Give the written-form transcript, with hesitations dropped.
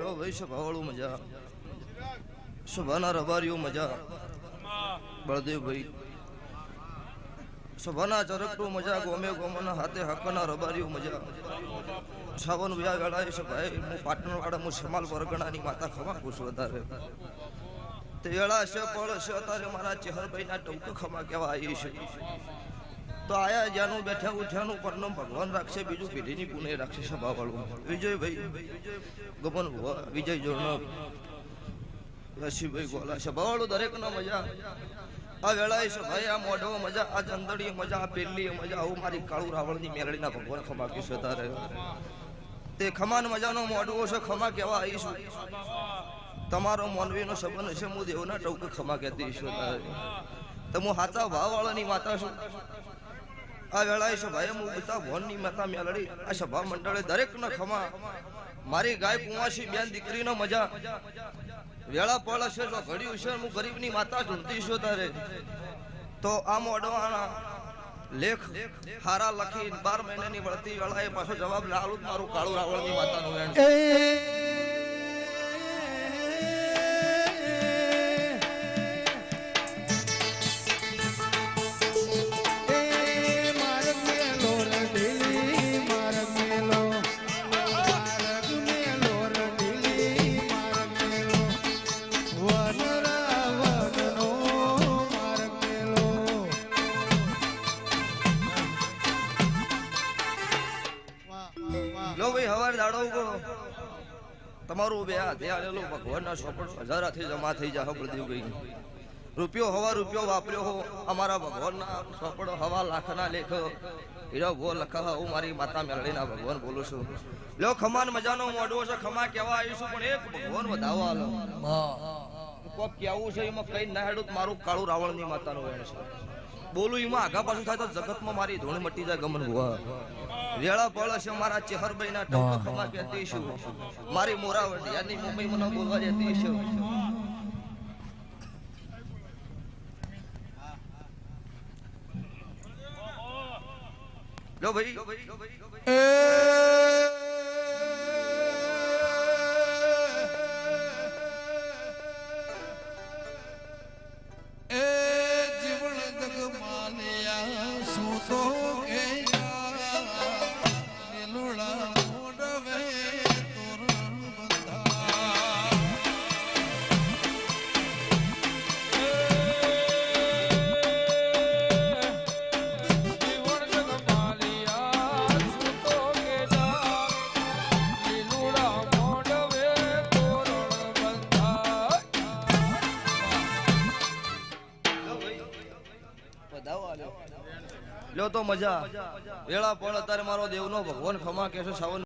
લો ભાઈ સભાવાળું મજા સભાના રબારીઓ મજા બળદેવભાઈ સભાના ચરકટું મજા ગોમે ગોમના હાથે હકના રબારીઓ મજા સાવન વ્યા વેળાએ છે ભાઈ હું પાટણવાડા હું સમાલ પરગણાની માતા ખમા ખુશ વધારે તે વેળા છે પળ છે અત્યારે મારા ચેહરભાઈના ટૂંક ખમા કેવા આવી છે તો આયા જ્યાંનું બેઠા ઉઠ્યાનું પરનું ભગવાન રાખશે બીજું પેઢીની પુણે રાખશે સભાવાળું વિજયભાઈ ગમન વિજય જોડનો રસીભાઈ ગોલા સભાવાળું દરેકનો મજા આ વેળાએ છે ભાઈ આ મોઢો મજા આ ચંદડી મજા આ પેલી મજા આવું મારી કાળુ રાવણની મેરડીના ભગવાન ખમા કીશું તારે તે ખમાન મજાનો મોઢવો છે ખમા કેવા આવીશું તમારો મોનવીનો સંબંધ છે હું દેવના ટોક ખમા કહેતી છું તારે તો હું હાચા ભાવવાળાની માતા છું આ વેળાએ છે ભાઈ હું બધા ભોનની માતા મેલડી આ સભા મંડળે દરેકનો ખમા મારી ગાય કુંવાસી બેન દીકરીનો મજા વેળા પળ છે જો ઘડ્યું છે હું ગરીબની માતા ઢૂંઢતી છું તારે તો આ મોઢવાના લેખ હારા લખી 12 મહિનાની વળતી વેળાએ પાછો જવાબ લાલું મારું કાળું રાવણની માતાનું વેણ લો ભાઈ હવાર દાડો ઉગો તમારું બે હાથે આલેલો ભગવાનના સોપડ હજારાથી જમા થઈ જા બળદેવ ગઈ રૂપિયો હવા રૂપિયો વાપર્યો હો અમારા ભગવાનના સોપડો હવા લાખના લેખ હીરો ભો લખા હું મારી માતા મેલડીના ભગવાન બોલું છું લો ખમાન મજાનો મોઢો છે ખમા કેવા આવીશું પણ એક ભગવાન વધાવો આલો કોક કેવું છે એમાં કઈ ના હેડું મારું કાળું રાવણની માતાનું વેણ છે બોલું એમાં આગા પાછું થાય તો જગતમાં મારી ધૂળ મટી જાય ગમન ભુવા વેળા પળ છે મારા ચેહરભાઈના ટોક ખમા કહેતી છું મારી મોરાવટી યાની મુંબઈ મને બોલવા જતી છું લો ભાઈ લો તો મજા વેળા પળ અત્યારે મારો દેવનો ભગવાન ખમા કે છે સાવન